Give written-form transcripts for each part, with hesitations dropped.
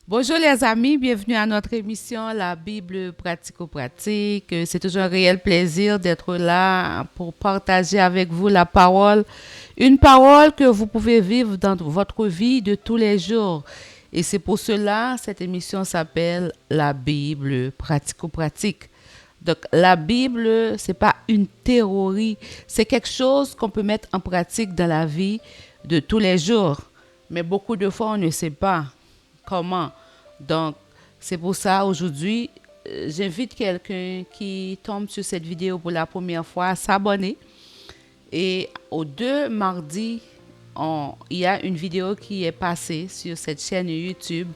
Bonjour les amis, bienvenue à notre émission La Bible pratico-pratique. C'est toujours un réel plaisir d'être là pour partager avec vous la parole, une parole que vous pouvez vivre dans votre vie de tous les jours. Et c'est pour cela cette émission s'appelle La Bible pratico-pratique. Donc la Bible, c'est pas une théorie, c'est quelque chose qu'on peut mettre en pratique dans la vie de tous les jours. Mais beaucoup de fois, on ne sait pas comment. Donc, c'est pour ça, aujourd'hui, j'invite quelqu'un qui tombe sur cette vidéo pour la première fois à s'abonner. Et aux deux mardis, il y a une vidéo qui est passée sur cette chaîne YouTube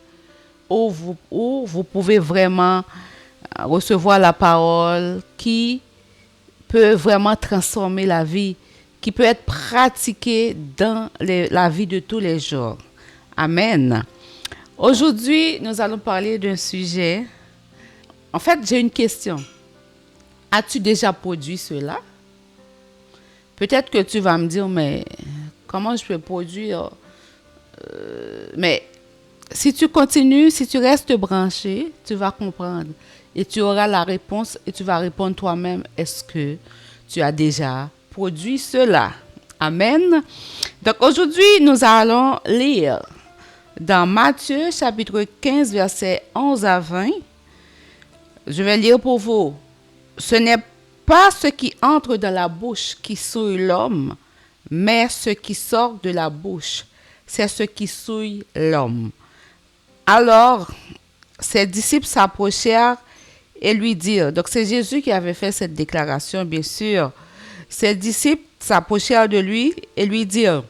où vous pouvez vraiment recevoir la parole qui peut vraiment transformer la vie, qui peut être pratiquée dans la vie de tous les jours. Amen. Aujourd'hui, nous allons parler d'un sujet. En fait, j'ai une question. As-tu déjà produit cela? Peut-être que tu vas me dire, mais comment je peux produire? Mais si tu continues, si tu restes branché, tu vas comprendre. Et tu auras la réponse et tu vas répondre toi-même, est-ce que tu as déjà produit cela? Amen. Donc aujourd'hui, nous allons lire dans Matthieu chapitre 15, versets 11 à 20. Je vais lire pour vous. Ce n'est pas ce qui entre dans la bouche qui souille l'homme, mais ce qui sort de la bouche, c'est ce qui souille l'homme. Alors, ses disciples s'approchèrent et lui dirent, donc c'est Jésus qui avait fait cette déclaration, bien sûr. Ses disciples s'approchèrent de lui et lui dirent,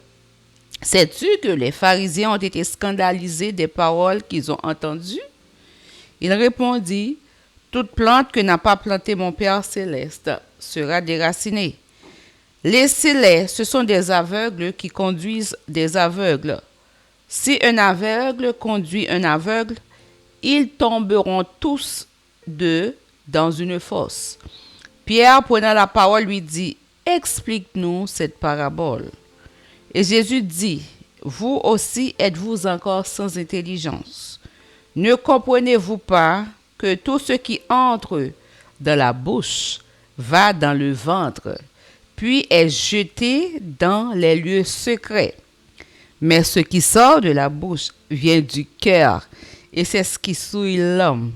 sais-tu que les pharisiens ont été scandalisés des paroles qu'ils ont entendues? Il répondit, toute plante que n'a pas planté mon Père céleste sera déracinée. Laissez-les, ce sont des aveugles qui conduisent des aveugles. Si un aveugle conduit un aveugle, ils tomberont tous deux dans une fosse. Pierre, prenant la parole, lui dit, explique-nous cette parabole. Et Jésus dit, vous aussi êtes-vous encore sans intelligence? Ne comprenez-vous pas que tout ce qui entre dans la bouche va dans le ventre, puis est jeté dans les lieux secrets? Mais ce qui sort de la bouche vient du cœur, et c'est ce qui souille l'homme.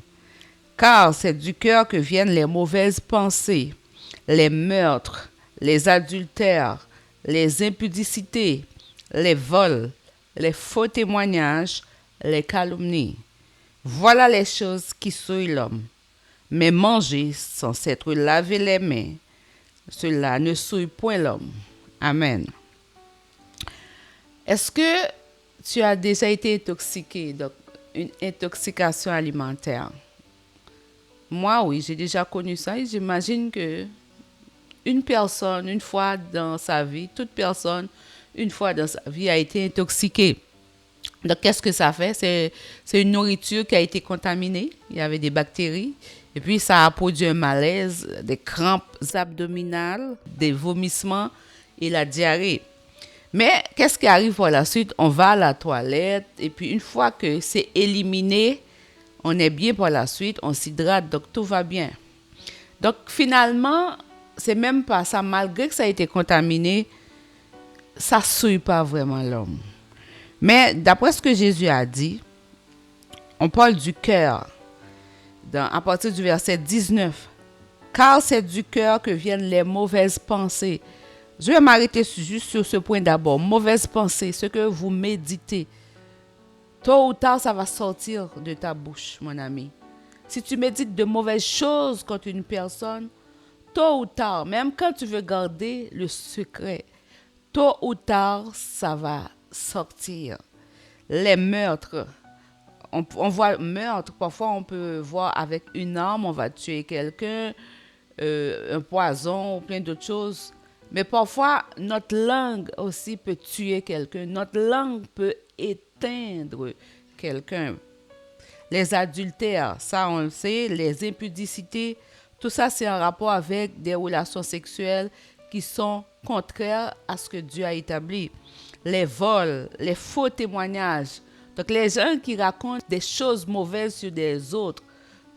Car c'est du cœur que viennent les mauvaises pensées, les meurtres, les adultères, les impudicités, les vols, les faux témoignages, les calomnies. Voilà les choses qui souillent l'homme. Mais manger sans s'être lavé les mains, cela ne souille point l'homme. Amen. Est-ce que tu as déjà été intoxiqué, donc une intoxication alimentaire? Moi, oui, j'ai déjà connu ça et j'imagine que une personne, une fois dans sa vie, toute personne, une fois dans sa vie, a été intoxiquée. Donc, qu'est-ce que ça fait? C'est une nourriture qui a été contaminée. Il y avait des bactéries. Et puis, ça a produit un malaise, des crampes abdominales, des vomissements et la diarrhée. Mais qu'est-ce qui arrive par la suite? On va à la toilette et puis une fois que c'est éliminé, on est bien par la suite, on s'hydrate, donc tout va bien. Donc finalement, c'est même pas ça, malgré que ça a été contaminé, ça ne souille pas vraiment l'homme. Mais d'après ce que Jésus a dit, on parle du cœur, à partir du verset 19. Car c'est du cœur que viennent les mauvaises pensées. Je vais m'arrêter juste sur ce point d'abord. Mauvaises pensées, ce que vous méditez. Tôt ou tard, ça va sortir de ta bouche, mon ami. Si tu médites de mauvaises choses contre une personne, tôt ou tard, même quand tu veux garder le secret, tôt ou tard, ça va sortir. Les meurtres, on voit meurtre, parfois on peut voir avec une arme, on va tuer quelqu'un, un poison ou plein d'autres choses. Mais parfois, notre langue aussi peut tuer quelqu'un. Notre langue peut éteindre quelqu'un. Les adultères, ça on le sait, les impudicités, tout ça c'est en rapport avec des relations sexuelles qui sont contraires à ce que Dieu a établi. Les vols, les faux témoignages, Donc, les gens qui racontent des choses mauvaises sur des autres,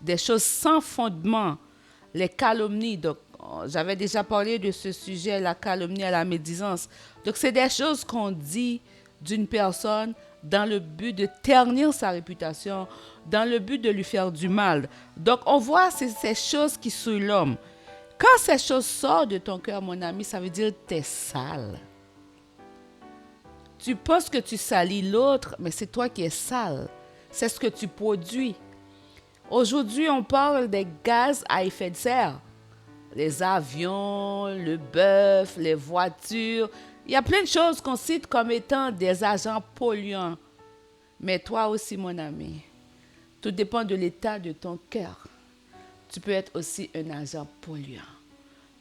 des choses sans fondement, les calomnies. Donc, j'avais déjà parlé de ce sujet, la calomnie à la médisance. Donc, c'est des choses qu'on dit d'une personne dans le but de ternir sa réputation, dans le but de lui faire du mal. Donc, on voit ces choses qui souillent l'homme. Quand ces choses sortent de ton cœur, mon ami, ça veut dire que tu es sale. Tu penses que tu salis l'autre, mais c'est toi qui es sale. C'est ce que tu produis. Aujourd'hui, on parle des gaz à effet de serre. Les avions, le bœuf, les voitures. Il y a plein de choses qu'on cite comme étant des agents polluants. Mais toi aussi, mon ami, tout dépend de l'état de ton cœur. Tu peux être aussi un agent polluant.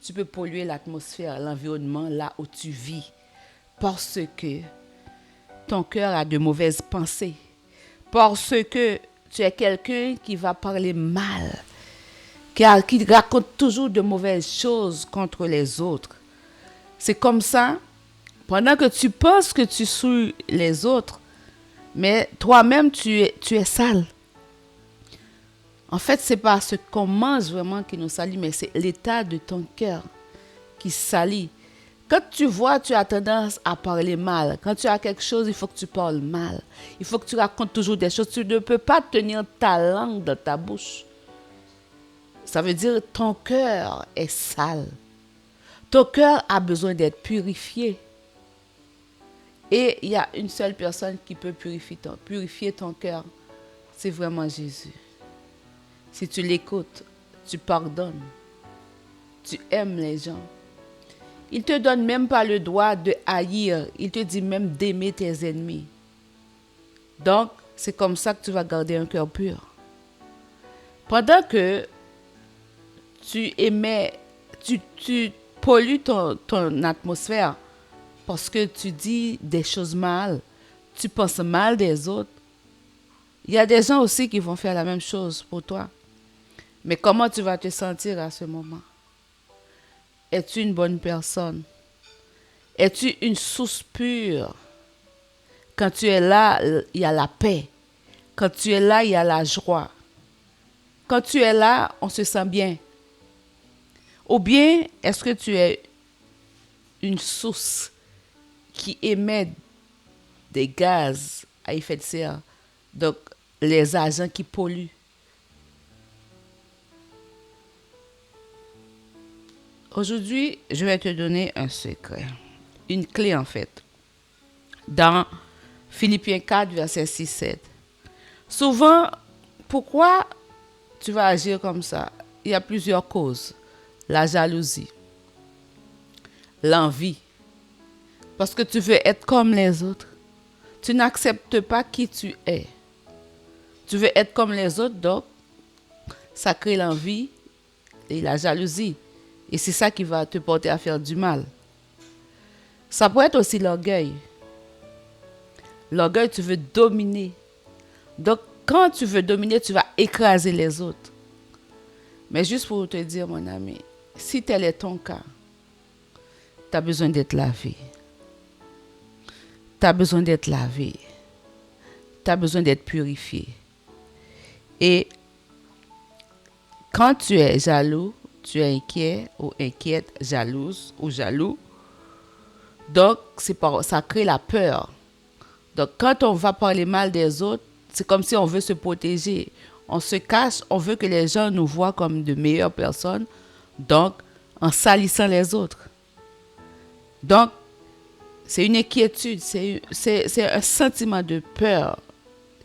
Tu peux polluer l'atmosphère, l'environnement là où tu vis. Parce que ton cœur a de mauvaises pensées. Parce que tu es quelqu'un qui va parler mal, qui raconte toujours de mauvaises choses contre les autres. C'est comme ça, pendant que tu penses que tu souilles les autres, mais toi-même, tu es sale. En fait, ce n'est pas ce qu'on mange vraiment qui nous salit, mais c'est l'état de ton cœur qui salit. Quand tu vois, tu as tendance à parler mal. Quand tu as quelque chose, il faut que tu parles mal. Il faut que tu racontes toujours des choses. Tu ne peux pas tenir ta langue dans ta bouche. Ça veut dire que ton cœur est sale. Ton cœur a besoin d'être purifié. Et il y a une seule personne qui peut purifier ton cœur. C'est vraiment Jésus. Si tu l'écoutes, tu pardonnes. Tu aimes les gens. Il ne te donne même pas le droit de haïr. Il te dit même d'aimer tes ennemis. Donc, c'est comme ça que tu vas garder un cœur pur. Pendant que tu émets, tu pollues ton atmosphère parce que tu dis des choses mal, tu penses mal des autres. Il y a des gens aussi qui vont faire la même chose pour toi. Mais comment tu vas te sentir à ce moment? Es-tu une bonne personne? Es-tu une source pure? Quand tu es là, il y a la paix. Quand tu es là, il y a la joie. Quand tu es là, on se sent bien. Ou bien, est-ce que tu es une source qui émet des gaz à effet de serre, donc les agents qui polluent? Aujourd'hui, je vais te donner un secret, une clé en fait, dans Philippiens 4, verset 6-7. Souvent, pourquoi tu vas agir comme ça? Il y a plusieurs causes. La jalousie, l'envie, parce que tu veux être comme les autres. Tu n'acceptes pas qui tu es. Tu veux être comme les autres, donc ça crée l'envie et la jalousie. Et c'est ça qui va te porter à faire du mal. Ça peut être aussi l'orgueil. L'orgueil, tu veux dominer. Donc, quand tu veux dominer, tu vas écraser les autres. Mais juste pour te dire, mon ami, si tel est ton cas, tu as besoin d'être lavé. Tu as besoin d'être lavé. Tu as besoin d'être purifié. Et quand tu es jaloux, tu es inquiet ou inquiète, jalouse ou jaloux, donc ça crée la peur. Donc quand on va parler mal des autres, c'est comme si on veut se protéger. On se cache, on veut que les gens nous voient comme de meilleures personnes, donc en salissant les autres. Donc, c'est une inquiétude, c'est un sentiment de peur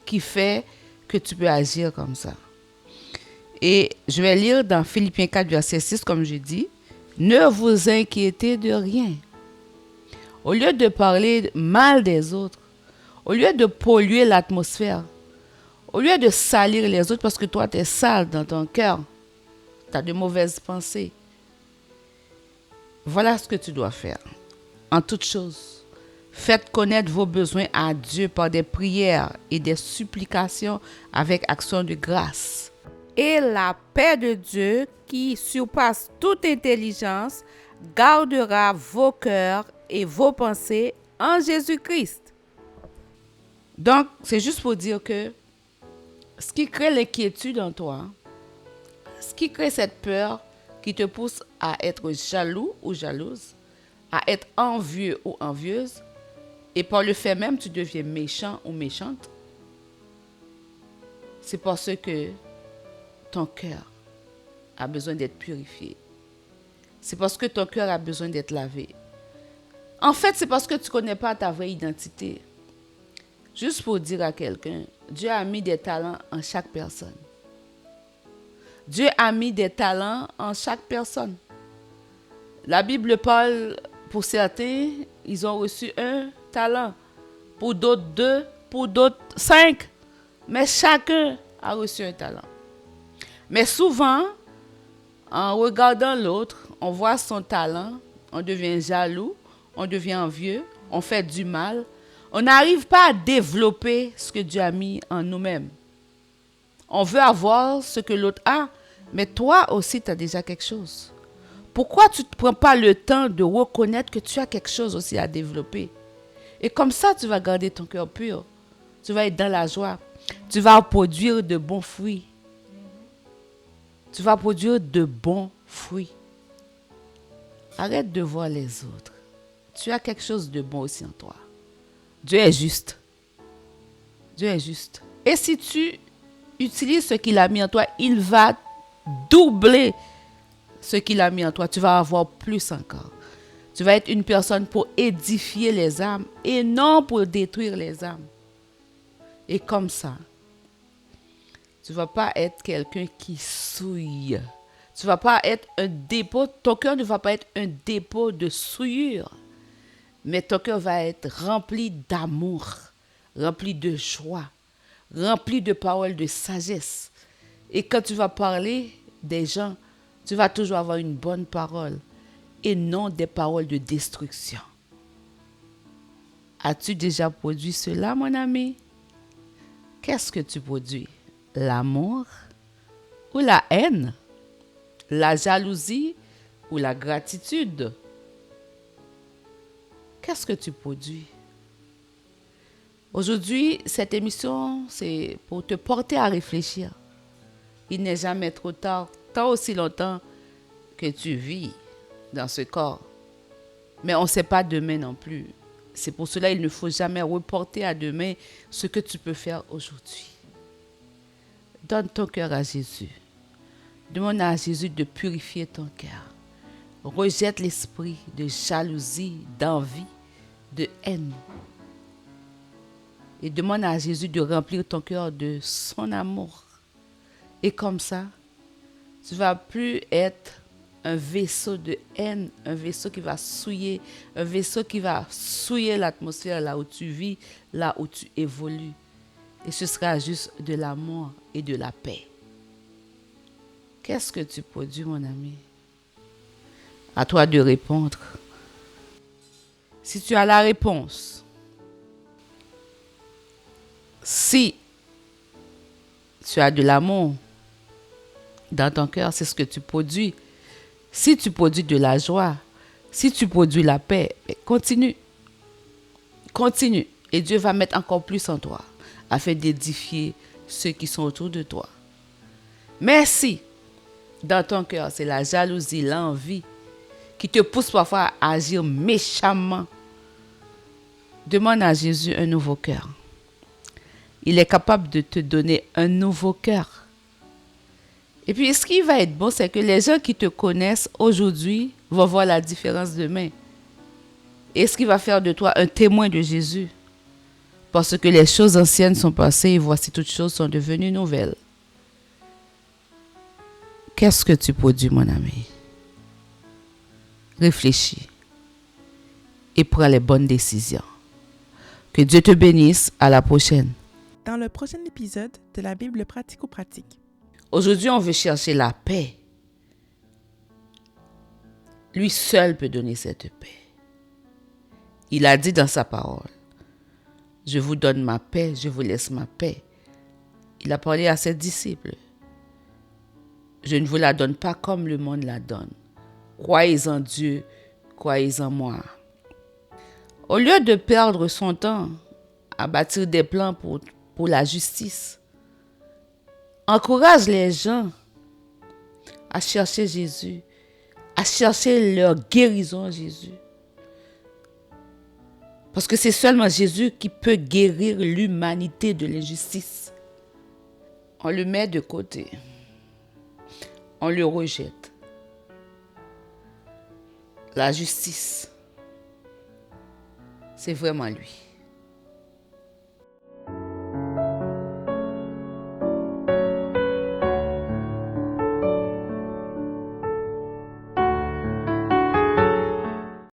qui fait que tu peux agir comme ça. Et je vais lire dans Philippiens 4, verset 6, comme je dis, « Ne vous inquiétez de rien. » Au lieu de parler mal des autres, au lieu de polluer l'atmosphère, au lieu de salir les autres parce que toi, tu es sale dans ton cœur, tu as de mauvaises pensées, voilà ce que tu dois faire. En toute chose, faites connaître vos besoins à Dieu par des prières et des supplications avec action de grâce. Et la paix de Dieu, qui surpasse toute intelligence, gardera vos cœurs et vos pensées en Jésus-Christ. Donc, c'est juste pour dire que ce qui crée l'inquiétude en toi, ce qui crée cette peur qui te pousse à être jaloux ou jalouse, à être envieux ou envieuse, et par le fait même tu deviens méchant ou méchante, c'est parce que ton cœur a besoin d'être purifié. C'est parce que ton cœur a besoin d'être lavé. En fait, c'est parce que tu ne connais pas ta vraie identité. Juste pour dire à quelqu'un, Dieu a mis des talents en chaque personne. Dieu a mis des talents en chaque personne. La Bible parle, pour certains, ils ont reçu un talent. Pour d'autres, 2, pour d'autres, 5. Mais chacun a reçu un talent. Mais souvent, en regardant l'autre, on voit son talent, on devient jaloux, on devient envieux, on fait du mal. On n'arrive pas à développer ce que Dieu a mis en nous-mêmes. On veut avoir ce que l'autre a, mais toi aussi, tu as déjà quelque chose. Pourquoi tu ne prends pas le temps de reconnaître que tu as quelque chose aussi à développer? Et comme ça, tu vas garder ton cœur pur. Tu vas être dans la joie. Tu vas produire de bons fruits. Tu vas produire de bons fruits. Arrête de voir les autres. Tu as quelque chose de bon aussi en toi. Dieu est juste. Dieu est juste. Et si tu utilises ce qu'il a mis en toi, il va doubler ce qu'il a mis en toi. Tu vas avoir plus encore. Tu vas être une personne pour édifier les âmes et non pour détruire les âmes. Et comme ça, tu ne vas pas être quelqu'un qui souille. Tu ne vas pas être un dépôt. Ton cœur ne va pas être un dépôt de souillure. Mais ton cœur va être rempli d'amour, rempli de joie, rempli de paroles de sagesse. Et quand tu vas parler des gens, tu vas toujours avoir une bonne parole et non des paroles de destruction. As-tu déjà produit cela, mon ami? Qu'est-ce que tu produis? L'amour ou la haine? La jalousie ou la gratitude? Qu'est-ce que tu produis? Aujourd'hui, cette émission, c'est pour te porter à réfléchir. Il n'est jamais trop tard, tant aussi longtemps que tu vis dans ce corps. Mais on ne sait pas demain non plus. C'est pour cela qu'il ne faut jamais reporter à demain ce que tu peux faire aujourd'hui. Donne ton cœur à Jésus. Demande à Jésus de purifier ton cœur. Rejette l'esprit de jalousie, d'envie, de haine. Et demande à Jésus de remplir ton cœur de son amour. Et comme ça, tu ne vas plus être un vaisseau de haine, un vaisseau qui va souiller, un vaisseau qui va souiller l'atmosphère là où tu vis, là où tu évolues. Et ce sera juste de l'amour et de la paix. Qu'est-ce que tu produis, mon ami? À toi de répondre. Si tu as la réponse, si tu as de l'amour dans ton cœur, c'est ce que tu produis. Si tu produis de la joie, si tu produis la paix, continue. Continue. Et Dieu va mettre encore plus en toi afin d'édifier ceux qui sont autour de toi. Mais si dans ton cœur, c'est la jalousie, l'envie qui te pousse parfois à agir méchamment, demande à Jésus un nouveau cœur. Il est capable de te donner un nouveau cœur. Et puis, ce qui va être bon, c'est que les gens qui te connaissent aujourd'hui vont voir la différence demain. Et ce qui va faire de toi un témoin de Jésus. Parce que les choses anciennes sont passées et voici toutes choses sont devenues nouvelles. Qu'est-ce que tu produis, mon ami? Réfléchis et prends les bonnes décisions. Que Dieu te bénisse. À la prochaine. Dans le prochain épisode de la Bible pratico-pratique. Aujourd'hui, on veut chercher la paix. Lui seul peut donner cette paix. Il a dit dans sa parole, « Je vous donne ma paix, je vous laisse ma paix. » Il a parlé à ses disciples. « Je ne vous la donne pas comme le monde la donne. Croyez en Dieu, croyez en moi. » Au lieu de perdre son temps à bâtir des plans pour la justice. Encourage les gens à chercher Jésus, à chercher leur guérison en Jésus. Parce que c'est seulement Jésus qui peut guérir l'humanité de l'injustice. On le met de côté. On le rejette. La justice, c'est vraiment lui.